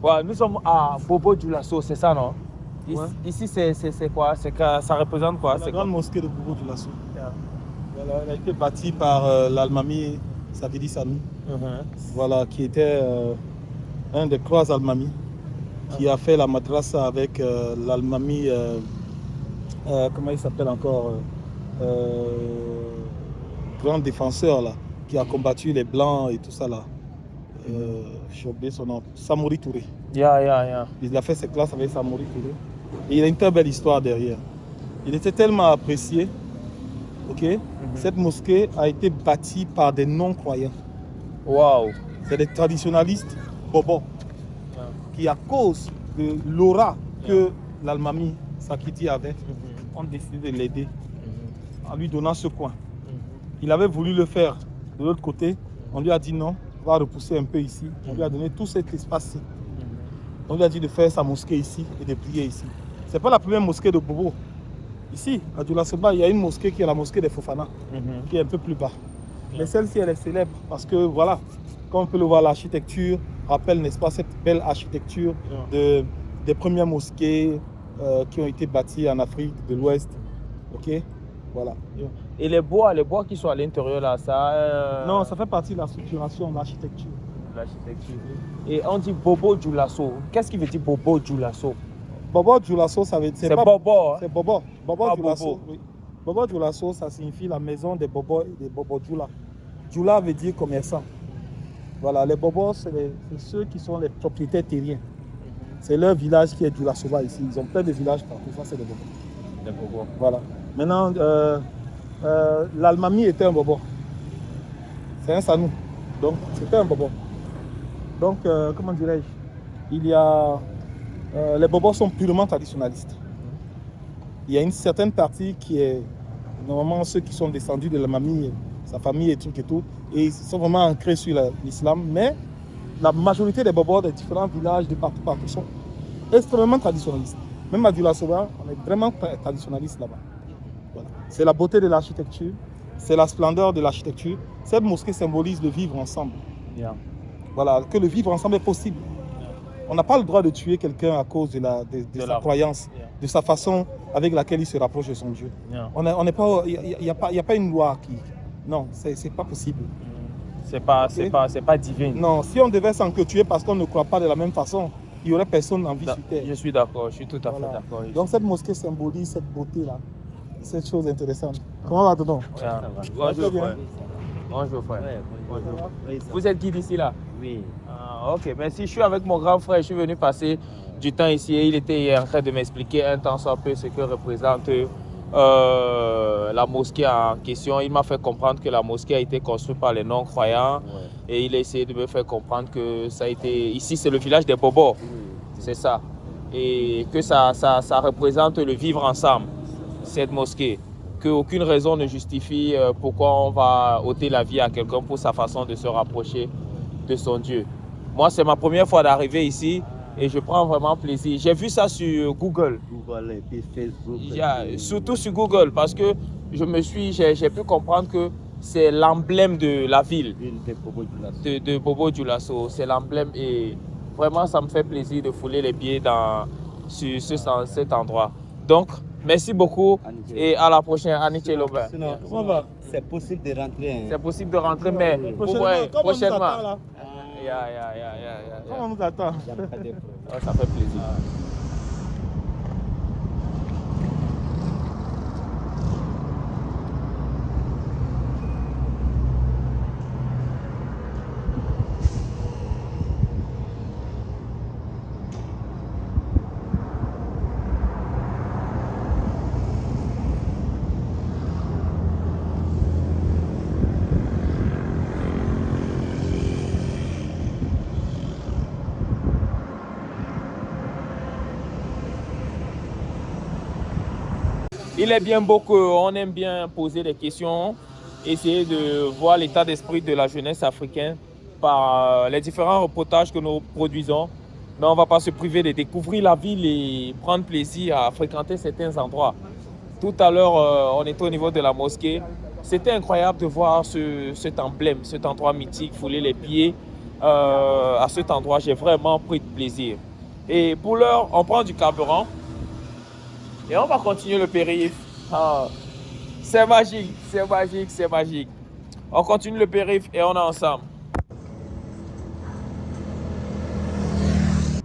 Ouais, nous sommes à Bobo Dioulasso, c'est ça, non? Ouais. Ici, c'est quoi? Ça représente quoi? La grande mosquée de Bobo Dioulasso. Yeah. Voilà, elle a été bâtie par l'Almami Safedi Sami, voilà, qui était un des trois Almami, qui a fait la madrasa avec l'Almami, comment il s'appelle encore, grand défenseur là, qui a combattu les Blancs et tout ça là. J'ai oublié son nom, Samori Touré. Yeah. Il a fait ses classes avec Samori Touré. Et il a une très belle histoire derrière. Il était tellement apprécié, ok? Cette mosquée a été bâtie par des non-croyants. Wow. C'est des traditionalistes bobo qui, à cause de l'aura que l'Almami Sakiti avait, ont décidé de l'aider en lui donnant ce coin. Il avait voulu le faire de l'autre côté. On lui a dit non, on va repousser un peu ici. On lui a donné tout cet espace-ci. On lui a dit de faire sa mosquée ici et de prier ici. Ce n'est pas la première mosquée de Bobo. Ici, à Dioulasso-Ba, il y a une mosquée qui est la mosquée des Fofana, qui est un peu plus bas. Mais celle-ci, elle est célèbre parce que, voilà, comme on peut le voir, l'architecture rappelle, n'est-ce pas, cette belle architecture des premières mosquées qui ont été bâties en Afrique de l'Ouest. Ok, voilà. Et les bois qui sont à l'intérieur là, ça... Non, ça fait partie de la structuration de l'architecture. Et on dit Bobo Dioulasso. Qu'est-ce qui veut dire Bobo Dioulasso? Bobo Dioulasso, ça veut dire... C'est Bobo, hein? C'est Bobo. Bobo Dioulasso, Bobo. oui. Bobo Dioulasso, ça signifie la maison des Bobos et des Bobo Dioula. Dioula veut dire commerçant. Voilà, les Bobos, c'est ceux qui sont les propriétaires terriens. C'est leur village qui est Dioulasso-Ba ici. Ils ont plein de villages partout. Ça, c'est les Bobos. Les Bobos. Voilà. Maintenant, l'Almami était un Bobo. C'est un Sanou. Donc, c'était un Bobo. Donc, comment dirais-je? Il y a... les Bobos sont purement traditionnalistes. Il y a une certaine partie qui est normalement ceux qui sont descendus de la mamie, sa famille et trucs et tout, et ils sont vraiment ancrés sur l'islam, mais la majorité des Bobos des différents villages de partout sont extrêmement traditionnalistes. Même à Dioulasso-Ba, on est vraiment traditionnaliste là-bas. Voilà. C'est la beauté de l'architecture, c'est la splendeur de l'architecture. Cette mosquée symbolise le vivre ensemble. Yeah. Voilà, que le vivre ensemble est possible. On n'a pas le droit de tuer quelqu'un à cause de sa croyance, de sa façon avec laquelle il se rapproche de son Dieu. On n'est pas, il n'y a pas une loi qui... Non, c'est pas possible. C'est pas divin. Non, si on devait s'entretuer parce qu'on ne croit pas de la même façon, il n'y aurait personne en vie sur terre. Je suis d'accord, je suis tout à fait d'accord. Donc cette mosquée symbolise cette beauté-là, cette chose intéressante. Comment va Tonton? Bonjour frère. Bonjour frère. Bonjour. Vous êtes qui d'ici là? Oui. Ok, merci. Je suis avec mon grand frère. Je suis venu passer du temps ici et il était en train de m'expliquer un temps soit peu ce que représente la mosquée en question. Il m'a fait comprendre que la mosquée a été construite par les non-croyants et il a essayé de me faire comprendre que ça a été... Ici, c'est le village des Bobos. C'est ça. Et que ça représente le vivre ensemble, cette mosquée. Qu'aucune raison ne justifie pourquoi on va ôter la vie à quelqu'un pour sa façon de se rapprocher de son Dieu. Moi, c'est ma première fois d'arriver ici et je prends vraiment plaisir. J'ai vu ça sur Google. Google et puis Facebook. Surtout sur Google parce que j'ai pu comprendre que c'est l'emblème de la ville de Bobo Dioulasso. C'est l'emblème et vraiment, ça me fait plaisir de fouler les pieds sur cet endroit. Donc, merci beaucoup et à la prochaine, Aniché Lobin. Comment va? C'est possible de rentrer. Hein. C'est possible de rentrer, mais prochainement. Comment on nous attend? Ça fait plaisir. Il est bien beau qu'on aime bien poser des questions, essayer de voir l'état d'esprit de la jeunesse africaine par les différents reportages que nous produisons. Mais on ne va pas se priver de découvrir la ville et prendre plaisir à fréquenter certains endroits. Tout à l'heure, on était au niveau de la mosquée. C'était incroyable de voir cet emblème, cet endroit mythique, fouler les pieds à cet endroit, j'ai vraiment pris de plaisir. Et pour l'heure, on prend du carburant et on va continuer le périph'. Ah, c'est magique, c'est magique, c'est magique. On continue le périph' et on est ensemble.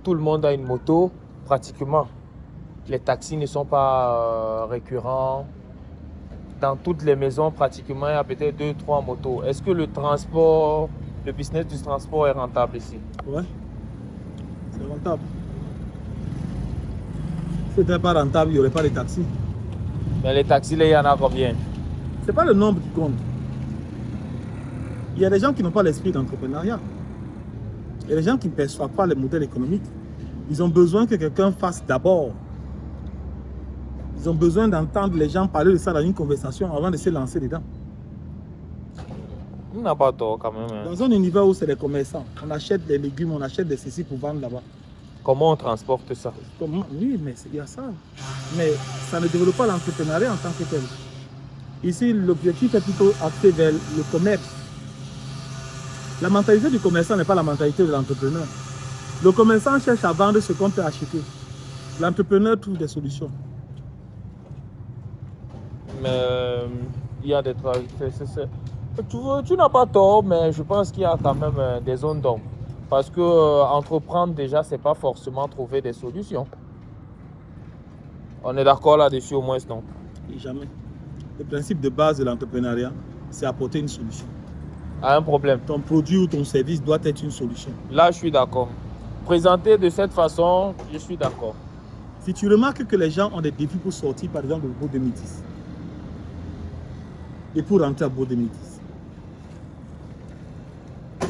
Tout le monde a une moto, pratiquement. Les taxis ne sont pas récurrents. Dans toutes les maisons, pratiquement, il y a peut-être 2-3 motos. Est-ce que le transport, le business du transport est rentable ici? Ouais, c'est rentable. Si c'était pas rentable, il n'y aurait pas de taxis. Mais les taxis, là, il y en a combien? C'est pas le nombre qui compte. Il y a des gens qui n'ont pas l'esprit d'entrepreneuriat. Il y a des gens qui ne perçoivent pas les modèles économiques. Ils ont besoin que quelqu'un fasse d'abord. Ils ont besoin d'entendre les gens parler de ça dans une conversation avant de se lancer dedans. On n'a pas tort quand même. Hein. Dans un univers où c'est des commerçants, on achète des légumes, on achète des ceci pour vendre là-bas. Comment on transporte ça? Comment? Oui, mais il y a ça. Mais ça ne développe pas l'entrepreneuriat en tant que tel. Ici, l'objectif est plutôt axé vers le commerce. La mentalité du commerçant n'est pas la mentalité de l'entrepreneur. Le commerçant cherche à vendre ce qu'on peut acheter. L'entrepreneur trouve des solutions. Mais il y a des travaux. Tu n'as pas tort, mais je pense qu'il y a quand même des zones d'ombre. Parce que entreprendre déjà, c'est pas forcément trouver des solutions. On est d'accord là-dessus au moins, non? Et jamais. Le principe de base de l'entrepreneuriat, c'est apporter une solution. À un problème. Ton produit ou ton service doit être une solution. Là, je suis d'accord. Présenter de cette façon, je suis d'accord. Si tu remarques que les gens ont des défis pour sortir, par exemple, au Beau 2010, et pour rentrer à Beau 2010,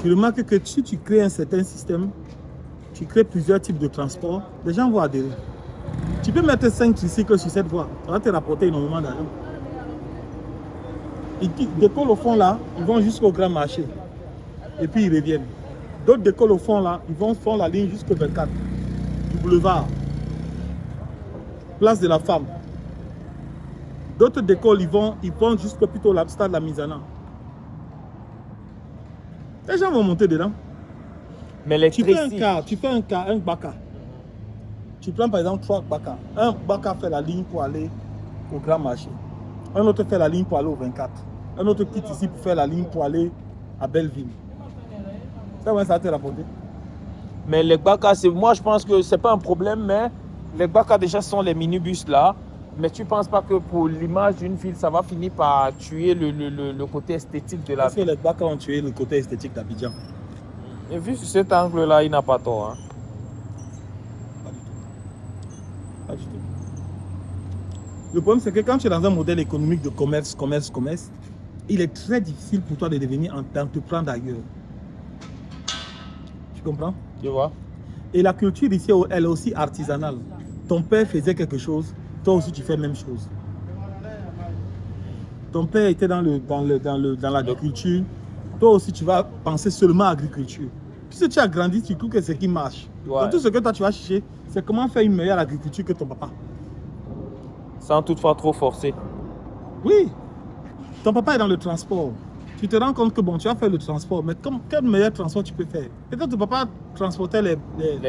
tu remarques que si tu crées un certain système, tu crées plusieurs types de transports, les gens vont adhérer. Tu peux mettre 5 tricycles sur cette voie, ça va te rapporter énormément d'argent. Ils décollent au fond là, ils vont jusqu'au grand marché. Et puis ils reviennent. D'autres décollent au fond là, ils vont faire la ligne jusqu'au 24, du boulevard, place de la Femme. D'autres décollent, ils vont jusqu'au plutôt la stade de la Misana. Les gens vont monter dedans. Mais les Tu fais un baka. Tu prends par exemple 3 baka. Un baka fait la ligne pour aller au grand marché. Un autre fait la ligne pour aller au 24. Un autre quitte ici pour faire la ligne pour aller à Belleville. Ça va te rapporter. Mais les baka, moi je pense que c'est pas un problème, mais les baka déjà sont les minibus là. Mais tu ne penses pas que pour l'image d'une ville, ça va finir par tuer le côté esthétique de la ville? Parce que les baka ont tué le côté esthétique d'Abidjan. Et vu sur cet angle-là, il n'a pas tort. Hein? Pas du tout. Le problème, c'est que quand tu es dans un modèle économique de commerce, il est très difficile pour toi de devenir d'entreprendre ailleurs. Tu comprends? Tu vois? Et la culture ici, elle est aussi artisanale. Ton père faisait quelque chose, toi aussi tu fais la même chose. Ton père était dans l'agriculture, toi aussi tu vas penser seulement à l'agriculture. Puisque tu as grandi, tu trouves que c'est ce qui marche. Ouais. Donc tout ce que toi tu vas chercher, c'est comment faire une meilleure agriculture que ton papa. Sans toutefois trop forcer. Oui, ton papa est dans le transport. Tu te rends compte que bon, tu vas faire le transport, mais quel meilleur transport tu peux faire? Peut-être ton papa transportait les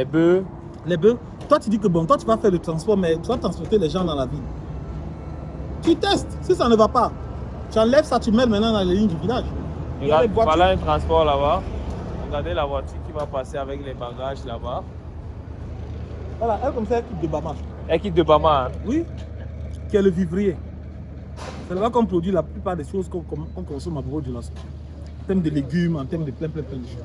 bœufs. Les bœufs. Toi, tu dis que bon, toi, tu vas faire le transport, mais tu vas transporter les gens dans la ville. Tu testes. Si ça ne va pas, tu enlèves ça, tu mets maintenant dans les lignes du village. Regarde, voilà un transport là-bas. Regardez la voiture qui va passer avec les bagages là-bas. Voilà, elle comme ça, elle quitte de Bama. Elle quitte de Bama. Hein? Oui, qui est le vivrier. C'est là qu'on produit la plupart des choses qu'on consomme à Bobo Dioulasso. En termes de légumes, en termes de plein de choses.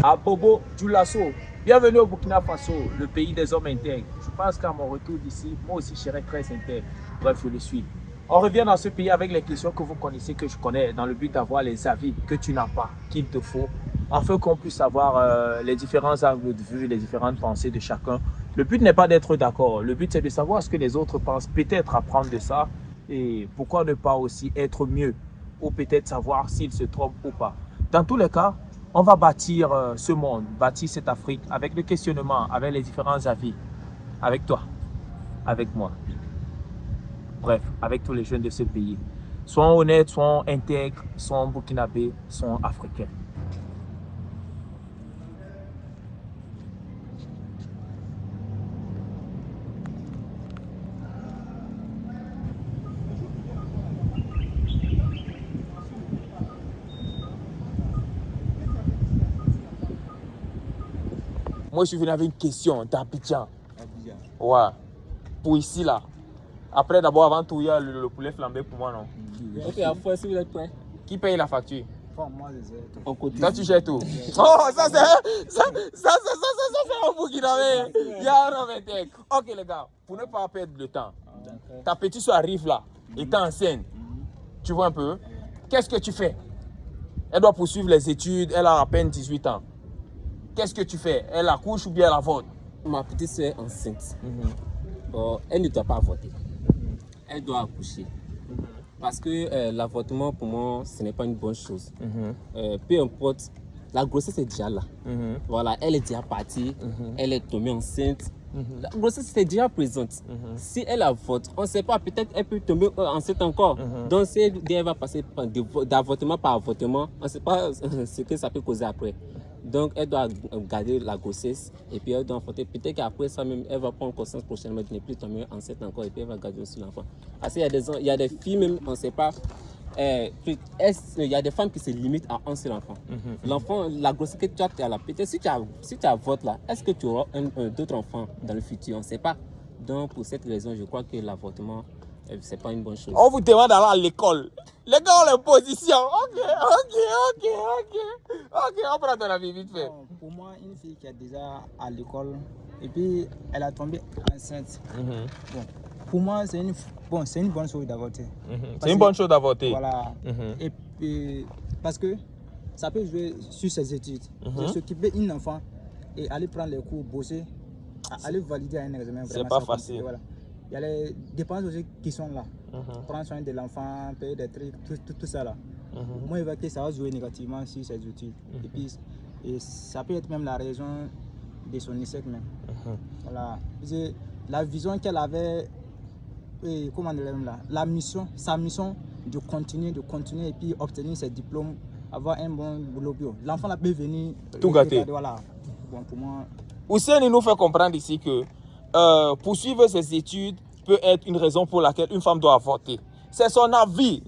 À Bobo Dioulasso. Bienvenue au Burkina Faso, le pays des hommes intègres. Je pense qu'à mon retour d'ici, moi aussi je serai très intègre. Bref, je le suis. On revient dans ce pays avec les questions que vous connaissez, que je connais, dans le but d'avoir les avis que tu n'as pas, qu'il te faut, afin qu'on puisse avoir les différents angles de vue, les différentes pensées de chacun. Le but n'est pas d'être d'accord, le but c'est de savoir ce que les autres pensent, peut-être apprendre de ça, et pourquoi ne pas aussi être mieux, ou peut-être savoir s'ils se trompent ou pas. Dans tous les cas, on va bâtir ce monde, bâtir cette Afrique avec le questionnement, avec les différents avis, avec toi, avec moi. Bref, avec tous les jeunes de ce pays. Soyons honnêtes, soyons intègres, soyons burkinabés, soyons africains. Moi, je suis venu avec une question d'Abidjan. Ouais. Pour ici, là. Après, d'abord, avant tout, il y a le poulet flambé pour moi, non? Ok, à fois, si vous êtes prêts. Qui paye la facture? Moi, je sais tout. Toi, tu gères tout. Oh, ça, c'est un Burkinabé. Il y a un homme intègre. Ok, les gars, pour ne pas perdre le temps, ta petite soeur arrive là, étant enceinte. Tu vois un peu? Qu'est-ce que tu fais? Elle doit poursuivre les études, elle a à peine 18 ans. Qu'est-ce que tu fais? Elle accouche ou bien elle avorte? Ma petite soeur est enceinte. Bon, elle ne doit pas avorter. Elle doit accoucher. Parce que l'avortement, pour moi, ce n'est pas une bonne chose. Peu importe, la grossesse est déjà là. Voilà, elle est déjà partie, elle est tombée enceinte. La grossesse est déjà présente. Si elle avorte, on ne sait pas, peut-être elle peut tomber enceinte encore. Donc, si elle va passer d'avortement par avortement, on ne sait pas ce que ça peut causer après. Donc, elle doit garder la grossesse et puis elle doit enfanter. Peut-être qu'après ça même, elle va prendre conscience prochainement de ne plus tomber enceinte encore et puis elle va garder aussi l'enfant. Parce qu'il y a des filles même, on ne sait pas. Il y a des femmes qui se limitent à un seul enfant. L'enfant, la grossesse que tu as là, peut-être si tu avortes là, est-ce que tu auras d'autres enfants dans le futur? On ne sait pas. Donc, pour cette raison, je crois que l'avortement, ce n'est pas une bonne chose. On vous demande d'aller à l'école. Les gars ont les positions. Ok, on prend ton avis vite fait. Pour moi, une fille qui est déjà à l'école et puis elle a tombé enceinte. Bon, pour moi, c'est une bonne chose d'avorter. C'est une bonne chose d'avorter. Voilà. Et puis, parce que ça peut jouer sur ses études. S'occuper d'un enfant et aller prendre les cours, bosser, aller valider un examen. C'est pas facile. Voilà. Il y a les dépenses aussi qui sont là. Prendre soin de l'enfant, payer des trucs, tout ça là. Moi, je vois que ça va jouer négativement sur ses études. Et puis, ça peut être même la raison de son échec même. Voilà. La vision qu'elle avait, comment dire là, sa mission de continuer et puis obtenir ses diplômes, avoir un bon boulot bio. L'enfant là peut venir tout gâter. Voilà. Bon, pour moi. Hussein, il nous fait comprendre ici que poursuivre ses études peut être une raison pour laquelle une femme doit avorter. C'est son avis.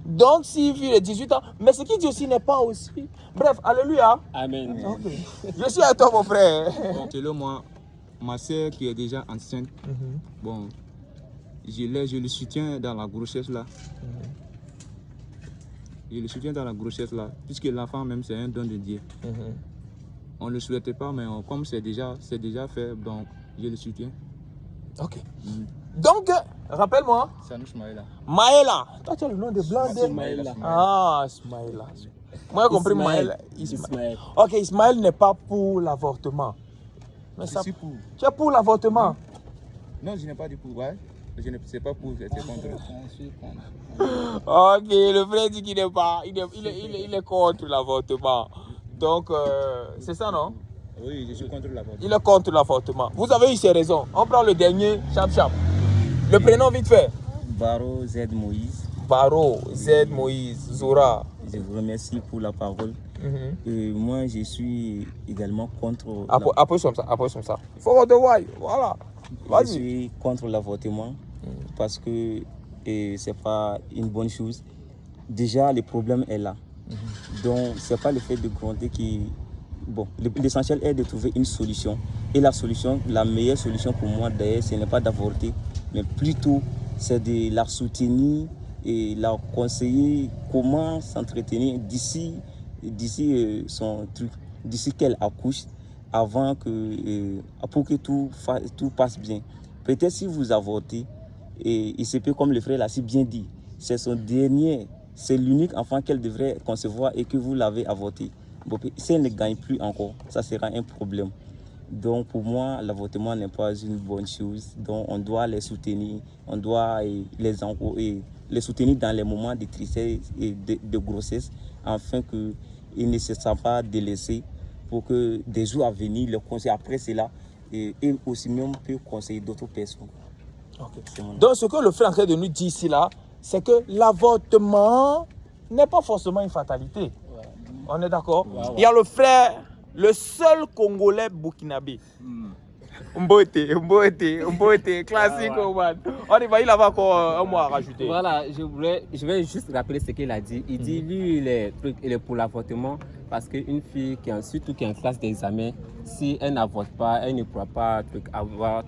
Donc, si il a 18 ans, mais ce qu'il dit aussi n'est pas aussi. Bref, alléluia. Amen. Okay. Je suis à toi, mon frère. Bon, selon moi, ma soeur qui est déjà enceinte, bon, je le soutiens dans la grossesse là. Je le soutiens dans la grossesse là, puisque l'enfant même c'est un don de Dieu. On ne le souhaitait pas, mais comme c'est déjà fait, donc je le soutiens. Ok. Donc, rappelle-moi. C'est Anouch Maëla. Maëla. Toi, tu as le nom de blanc. Ismaël. Ah, Ismaëla. Moi, j'ai compris Maëla. Ismaël. Ok, Ismaël n'est pas pour l'avortement. Mais Je ça, suis pour. tu es pour l'avortement? Non, je n'ai pas dit pour. Ouais. Je ne sais pas pour, c'est contre. Ok, le frère dit qu'il n'est pas. Il est contre l'avortement. Donc, c'est ça, non? Oui, je suis contre l'avortement. Il est contre l'avortement. Vous avez eu ses raisons. On prend le dernier, chap. Le prénom vite fait. Baro Z Moïse. Baro Z Moïse Zoura. Je vous remercie pour la parole. Moi, je suis également contre. Approche comme ça. Il faut voir de voix. Voilà. Je suis contre l'avortement parce que c'est pas une bonne chose. Déjà, le problème est là. Donc, c'est pas le fait de gronder qui. Bon, l'essentiel est de trouver une solution. Et la meilleure solution pour moi, d'ailleurs, ce n'est pas d'avorter, mais plutôt c'est de la soutenir et la conseiller comment s'entretenir d'ici son truc, d'ici qu'elle accouche, avant que pour que tout passe bien. Peut-être si vous avortez, et il se peut, comme le frère l'a si bien dit, c'est c'est l'unique enfant qu'elle devrait concevoir et que vous l'avez avorté. Bon, si elle ne gagne plus encore, ça sera un problème. Donc pour moi, l'avortement n'est pas une bonne chose. Donc on doit les soutenir, on doit les soutenir dans les moments de tristesse et de grossesse, afin qu'ils ne se sentent pas délaissés, pour que des jours à venir, le conseil après cela, et aussi même peut conseiller d'autres personnes. C'est mon avis. Donc, ce que le frère est en train de nous dire ici, là, c'est que l'avortement n'est pas forcément une fatalité. On est d'accord? Il y a le frère, le seul Congolais burkinabé. Mbote, classique, man. On y va, il avait encore un mot à rajouter. Voilà, je vais juste rappeler ce qu'il a dit. Il dit, lui, il est pour l'avortement parce qu'une fille surtout qui est en classe d'examen, si elle n'avorte pas, elle ne pourra pas avoir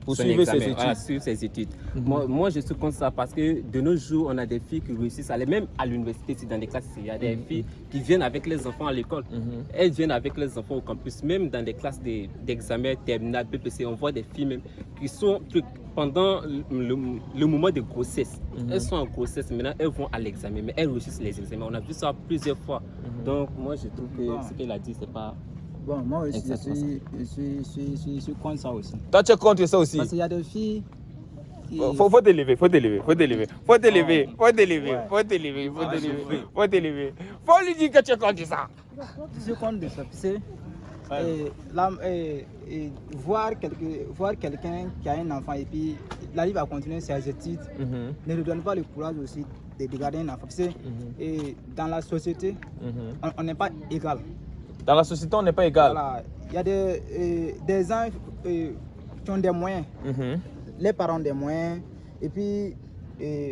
Poursuivre ses études. Voilà, suivre ses études. Moi, je suis contre ça parce que de nos jours, on a des filles qui réussissent à aller, même à l'université, dans des classes, il y a des filles qui viennent avec les enfants à l'école. Elles viennent avec les enfants au campus, même dans des classes d'examen terminale, BPC, on voit des filles même qui sont pendant le moment de grossesse. Elles sont en grossesse, maintenant elles vont à l'examen, mais elles réussissent les examens. On a vu ça plusieurs fois. Donc moi, je trouve que ce qu'elle a dit, c'est pas... Bon, moi aussi, je suis contre ça aussi. Toi, tu es contre ça aussi? Parce qu'il y a des filles qui... Faut t'élever. Faut lui dire que tu es contre ça. Je suis contre ça. Voir quelqu'un qui a un enfant et puis il arrive à continuer ses études, ne lui donne pas le courage aussi de garder un enfant. Et dans la société, on n'est pas égal. Dans la société, on n'est pas égal. Voilà. Il y a des gens qui ont des moyens. Les parents ont des moyens. Et puis,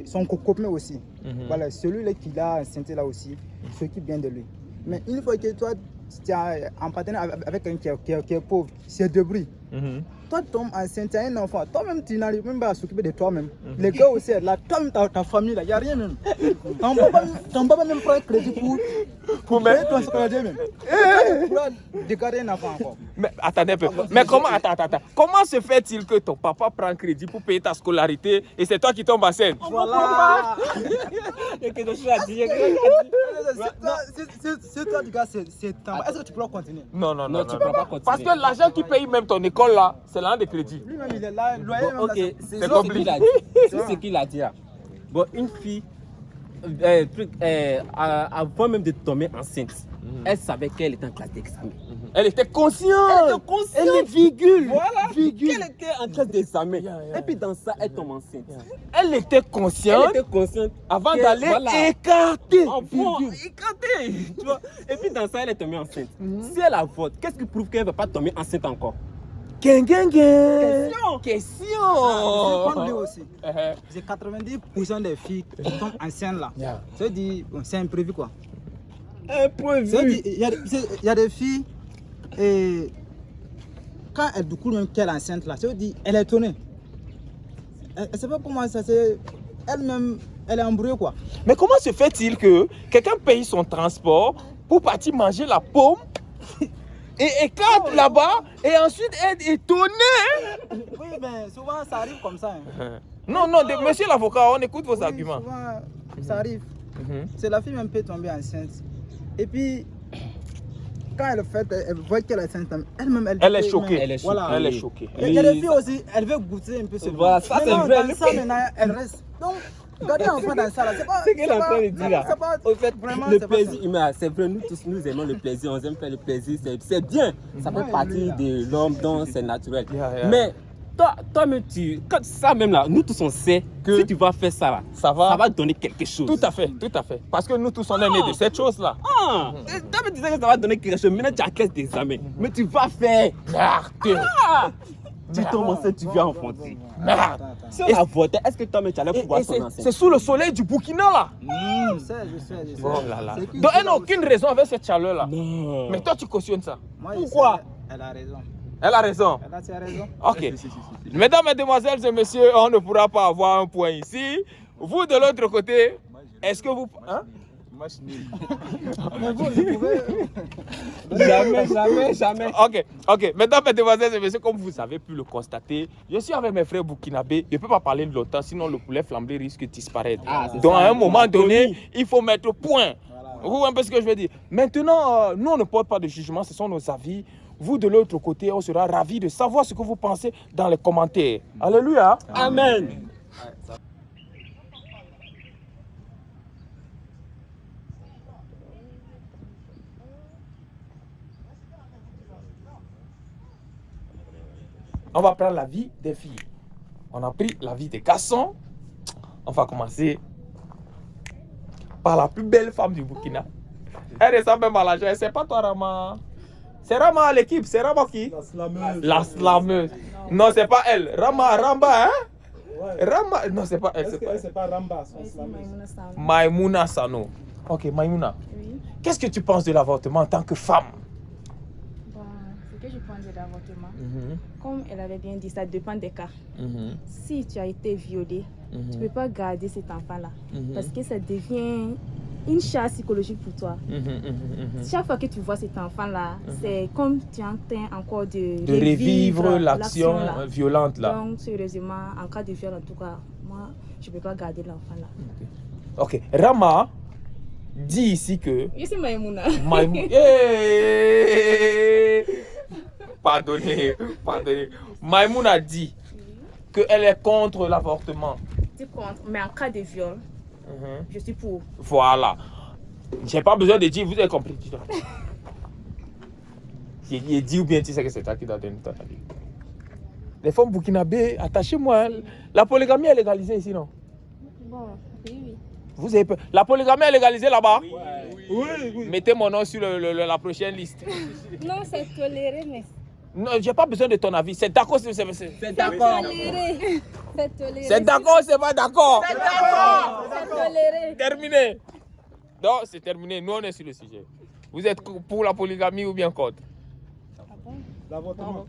son copain aussi. Voilà, celui-là qui l'a enceinte là aussi, s'occupe bien de lui. Mais une fois que toi, tu es en partenariat avec quelqu'un qui est pauvre, c'est débris. Toi, tu tombes enceinte, tu as un enfant. Toi-même, tu n'arrives même pas à s'occuper de toi-même. Les gars aussi, là, toi-même, ta famille, il n'y a rien même. Ton papa même prend un crédit pour payer ton scolarité même. Tu garder un enfant encore. Mais attendez un peu. Mais comment, attends. Comment se fait-il que ton papa prend crédit pour payer ta scolarité et c'est toi qui tombes enceinte? Voilà. Il y a quelque chose à dire. C'est toi, du gars, c'est ta... Est-ce que tu pourras continuer? Non, Tu ne pourras pas continuer. Parce que l'argent qui paye même ton école là, c'est l'un des crédits. Lui-même, il est là, loyer même. Ok, c'est C'est ce compliqué. qu'il a dit. C'est ce qu'il a dit là. Bon, une fille, avant même de tomber enceinte, elle savait qu'elle était en classe d'examen. Elle était consciente. Elle est virgule. Voilà. Qu'elle était en classe d'examen. Et puis dans ça, elle tombe enceinte. Elle était consciente avant d'aller écarter. Écarter. Tu vois. Et puis dans ça, elle est tombée enceinte. Si elle avorte, qu'est-ce qui prouve qu'elle ne va pas tomber enceinte encore? Question. Comme lui aussi. J'ai 90% des filles qui tombent enceintes là. Ça veut dire, bon, c'est imprévu quoi. Imprévu. Il y a des filles, et quand elle découvre même qu'elle est enceinte là, ça veut dire elle est étonnée. Elle ne sait pas comment ça c'est. Elle-même, elle est embrouillée quoi. Mais comment se fait-il que quelqu'un paye son transport pour partir manger la pomme et écarte là-bas et ensuite être étonné? Oui, mais souvent ça arrive comme ça. Non, monsieur l'avocat, on écoute vos arguments. Souvent ça arrive. C'est la fille même peut tomber enceinte. Et puis, quand elle voit qu'elle est enceinte, elle-même, elle est choquée. Elle est choquée. Voilà. Elle est choquée. Il y a des filles aussi, elle veut goûter un peu ce Voilà, ça c'est vrai. Dans ça, maintenant, elle reste. Donc, garder un enfant dans ça, là, c'est pas... Ce qu'elle est en train de dire là. C'est pas... Au fait, vraiment, le c'est pas plaisir humain, c'est vrai, nous tous, nous aimons le plaisir, on aime faire le plaisir, c'est bien. Ça fait partie de l'homme, donc c'est naturel. Mais toi-même, ça même là, nous tous on sait que si tu vas faire ça là, ça va donner quelque chose. Tout à fait. Parce que nous tous on est nés de cette chose-là. Toi-même tu sais que ça va donner quelque chose, maintenant tu as 15 d'examen, mais tu vas faire. Tu tombes enceinte, tu viens enfanter. Merde. Si on a voté, est-ce que toi-même tu allais pouvoir tomber enceinte? C'est sous le soleil du Burkina là. Je sais. Oh là là. Donc elle n'a aucune raison avec cette chaleur là. Non. Mais toi tu cautionnes ça. Moi, Pourquoi? Elle a raison. Elle a raison. Elle a raison. Ok. Mesdames, mesdemoiselles et messieurs, on ne pourra pas avoir un point ici. Vous de l'autre côté, est-ce que vous... Hein? Mais vous pouvez... Jamais. Ok. Mesdames, mesdemoiselles et messieurs, comme vous avez pu le constater, je suis avec mes frères burkinabés. Je ne peux pas parler longtemps, sinon le poulet flambé risque de disparaître. Donc à un moment donné, il faut mettre point. Vous voyez un peu ce que je veux dire. Maintenant, nous on ne porte pas de jugement, ce sont nos avis. Vous de l'autre côté, on sera ravis de savoir ce que vous pensez dans les commentaires. Alléluia. Amen. On va prendre la vie des filles. On a pris la vie des garçons. On va commencer par la plus belle femme du Burkina. Elle ressemble même à la jeune. C'est pas toi, Rama. C'est Rama à l'équipe. C'est Rama qui? La slameuse. La slameuse. Non, c'est pas elle. Ramba, hein? Ouais. Rama. Non, c'est pas elle. Est-ce que c'est pas Ramba, son slameuse? Maïmouna Sano. Ok, Maïmouna. Oui. Qu'est-ce que tu penses de l'avortement en tant que femme? Bon, ce que je pense de l'avortement, comme elle avait bien dit, ça dépend des cas. Si tu as été violée, tu ne peux pas garder cet enfant-là. Parce que ça devient une charge psychologique pour toi. Chaque fois que tu vois cet enfant-là, c'est comme tu es en train encore de revivre l'action là. violente là. Donc, sérieusement, en cas de viol, en tout cas, moi, je ne peux pas garder l'enfant-là. Ok, Rama dit ici que... Je suis Maïmouna. Pardonnez. Maïmouna dit qu'elle est contre l'avortement. Je suis contre, mais en cas de viol, je suis pour. Voilà. J'ai pas besoin de dire, vous avez compris. J'ai dit ou bien tu sais que c'est toi qui dois donner ton avis. Les femmes burkinabées, attachez-moi. La polygamie est légalisée ici, non? Bon, oui. Vous avez peur. La polygamie est légalisée là-bas? Oui. Mettez mon nom sur la prochaine liste. Non, c'est toléré, mais... Non, j'ai pas besoin de ton avis. C'est d'accord, c'est d'accord. C'est toléré. C'est toléré. C'est d'accord, c'est pas d'accord. C'est d'accord. C'est toléré. Terminé. Donc, c'est terminé. Nous, on est sur le sujet. Vous êtes pour la polygamie ou bien contre? L'avortement.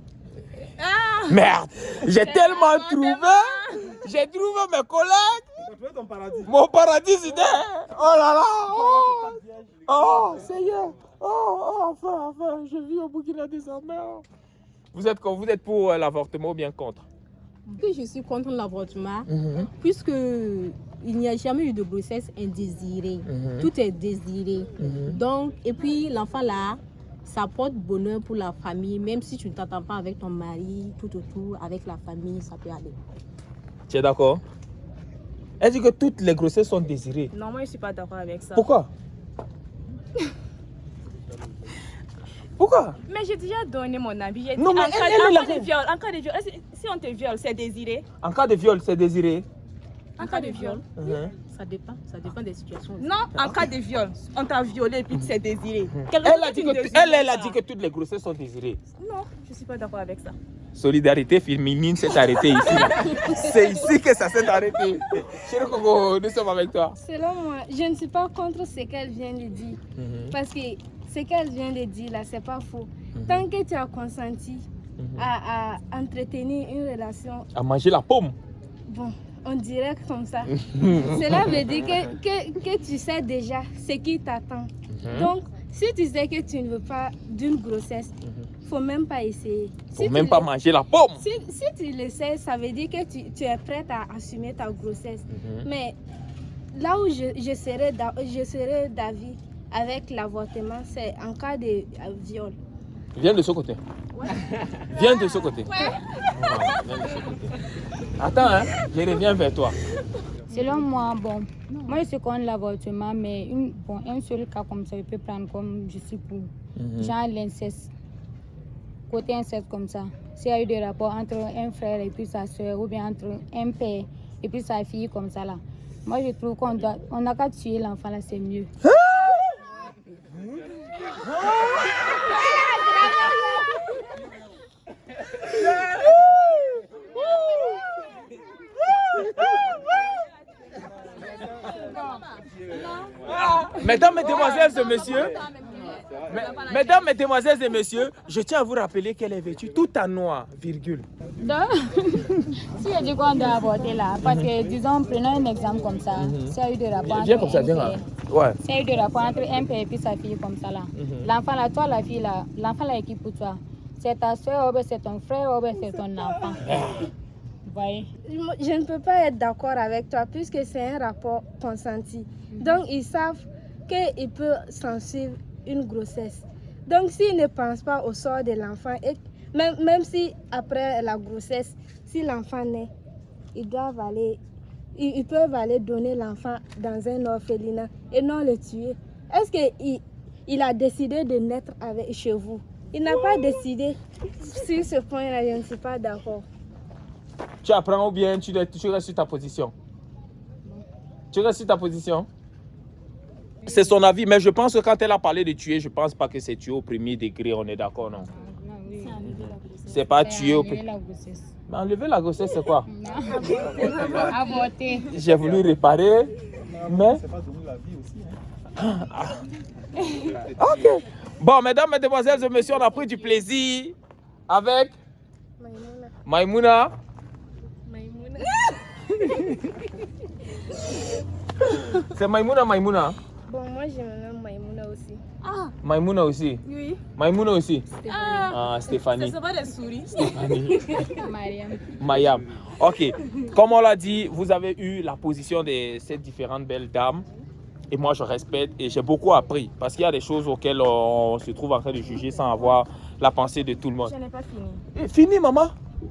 Merde. J'ai tellement trouvé. J'ai trouvé mes collègues. Tu as trouvé ton paradis. Mon paradis, c'était. Oh là là. Oh, Seigneur. Oh, enfin. Je vis au Burkina désormais. Vous êtes pour l'avortement ou bien contre? Que je suis contre l'avortement, puisque il n'y a jamais eu de grossesse indésirée. Tout est désiré. Donc, et puis l'enfant là, ça porte bonheur pour la famille, même si tu ne t'entends pas avec ton mari, tout autour, avec la famille, ça peut aller. Tu es d'accord? Elle dit que toutes les grossesses sont désirées. Non, moi je ne suis pas d'accord avec ça. Pourquoi? Pourquoi? Mais j'ai déjà donné mon avis. J'ai dit, Non, mais en cas de viol, si on te viole, c'est désiré. En cas de viol, c'est désiré. En cas de viol. Ça dépend des situations. Non, en cas de viol, on t'a violé et puis c'est désiré. Elle a dit que toutes les grossesses sont désirées. Non, je ne suis pas d'accord avec ça. Solidarité féminine s'est arrêtée ici. Là. C'est ici que ça s'est arrêté. Chérie Coco, nous sommes avec toi. Selon moi, je ne suis pas contre ce qu'elle vient de dire. Parce que ce qu'elle vient de dire là, c'est pas faux. Tant que tu as consenti à entretenir une relation... À manger la pomme. Bon, on dirait comme ça. Cela veut dire que tu sais déjà ce qui t'attend. Donc, si tu sais que tu ne veux pas d'une grossesse, faut même pas essayer. Faut même pas manger la pomme. Si tu le sais, ça veut dire que tu es prête à assumer ta grossesse. Mais là où je serais d'avis avec l'avortement, c'est en cas de viol. Viens de ce côté. Ouais. Viens de ce côté. Ouais. Viens de ce côté. Attends, hein, je reviens vers toi. Selon moi, moi je suis contre l'avortement, mais un seul cas comme ça, je peux prendre comme je suis pour. Genre l'inceste. Côté inceste comme ça. S'il y a eu des rapports entre un frère et puis sa soeur, ou bien entre un père et puis sa fille comme ça là. Moi je trouve qu'on n'a qu'à tuer l'enfant là, c'est mieux. Mesdames, mesdemoiselles et messieurs, mesdames, mesdemoiselles et messieurs, je tiens à vous rappeler qu'elle est vêtue tout en noir, virgule. Donc, si je dis qu'on doit avorter là, parce que disons, prenons un exemple comme ça, s'il y a eu des rapports entre s'il y a eu des rapports entre un père et puis sa fille comme ça là, l'enfant là, toi la fille là, l'enfant là est qui pour toi? C'est ta soeur, ou bien c'est ton frère, ou bien c'est ton enfant? Voyez. Je ne peux pas être d'accord avec toi puisque c'est un rapport consenti. Donc ils savent qu'il peut s'en suivre une grossesse. Donc s'ils ne pensent pas au sort de l'enfant, et même si après la grossesse, si l'enfant naît, ils peuvent aller donner l'enfant dans un orphelinat et non le tuer. Est-ce qu'il a décidé de naître chez vous? Il n'a pas décidé. Sur ce point-là, je ne suis pas d'accord. Tu apprends ou bien tu restes sur ta position? Tu restes sur ta position? C'est son avis, mais je pense que quand elle a parlé de tuer, je pense pas que c'est tuer au premier degré, on est d'accord, non? C'est pas tuer au premier degré. Mais enlever la grossesse, c'est quoi? Avorter. J'ai voulu réparer, mais... C'est pas donner la vie aussi. Hein. Ok. Bon, mesdames, mesdemoiselles et messieurs, on a pris du plaisir avec Maïmouna. C'est Maïmouna. Bon, moi je me nomme Maïmouna aussi. Maïmouna aussi. Oui. Maïmouna aussi. Stéphanie. Stéphanie. Ça va des souris. Stéphanie. Mariam. Mayam. Ok. Comme on l'a dit, vous avez eu la position de ces différentes belles dames. Et moi, je respecte et j'ai beaucoup appris. Parce qu'il y a des choses auxquelles on se trouve en train de juger sans avoir la pensée de tout le monde. Je n'ai pas fini. Fini, maman.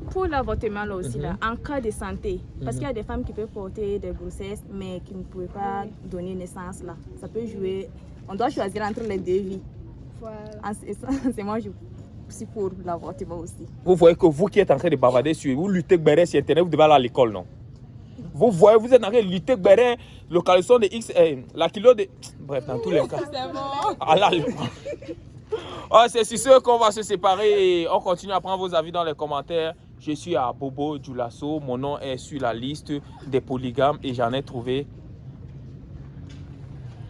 Pour l'avortement là aussi, là, en cas de santé, parce qu'il y a des femmes qui peuvent porter des grossesses, mais qui ne pouvaient pas donner naissance là. Ça peut jouer. On doit choisir entre les deux vies. Voilà. C'est moi, je suis pour l'avortement aussi. Vous voyez que vous qui êtes en train de bavarder sur vous luttez Béret sur Internet, vous devez aller à l'école, non? Vous voyez, vous êtes en train de lutter Béret, localisation de X, la kilo de... Bref, dans tous les cas. C'est bon. Allez. C'est sur ce qu'on va se séparer et on continue à prendre vos avis dans les commentaires. Je suis à Bobo Djoulasso, mon nom est sur la liste des polygames et j'en ai trouvé.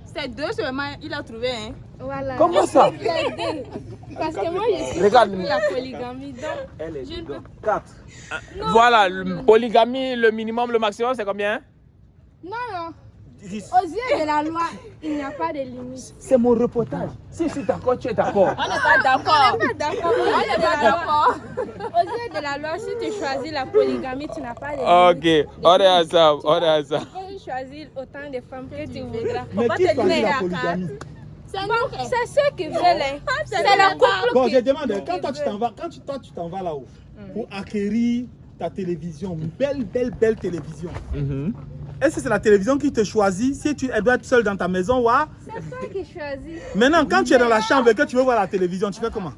C'est 2 seulement, il a trouvé, hein. Voilà. Comment ça? Parce que moi je suis Regarde. pour la polygamie. Donc, Elle est je ne peux 4. Voilà, le polygamie, le minimum, le maximum, c'est combien? Non. Aux yeux de la loi, il n'y a pas de limite. C'est mon reportage. Si je suis d'accord, tu es d'accord. On n'est pas d'accord. On n'est pas d'accord. On n'est pas d'accord. Aux yeux de la loi, si tu choisis la polygamie, tu n'as pas de limite. Ok, on est ensemble, on est ensemble. Tu peux choisir autant de femmes que tu voudras. Mais qui choisit la polygamie? C'est ceux qui veulent. C'est le couple Bon, qui... je demande, quand toi tu t'en vas là-haut pour acquérir ta télévision, une belle télévision. Est-ce que c'est la télévision qui te choisit? Si elle doit être seule dans ta maison, ouais. C'est toi qui choisis. Maintenant, quand tu es dans la chambre et que tu veux voir la télévision, tu fais comment?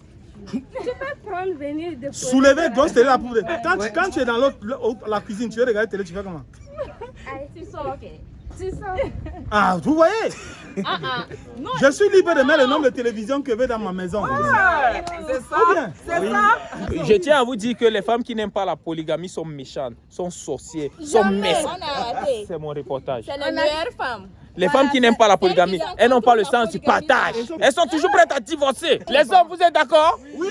Tu peux prendre, venir de Soulever, donc c'est là pour... Quand tu es dans la cuisine, tu veux regarder la télé, tu fais comment? Tu sors, ok. Tu sors. Ah, vous voyez? Je suis libre de mettre le nombre de télévisions que je veux dans ma maison. C'est ça. C'est ça. Je tiens à vous dire que les femmes qui n'aiment pas la polygamie sont méchantes, sont sorcières, sont méchantes. C'est mon reportage. C'est les meilleures femmes. Les femmes qui n'aiment pas la polygamie, elles n'ont pas le sens du partage. Elles sont toujours prêtes à divorcer. Les hommes, vous êtes d'accord? Oui.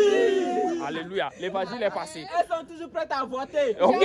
Alléluia. L'évangile est passé. Elles sont toujours prêtes à voter. Ok.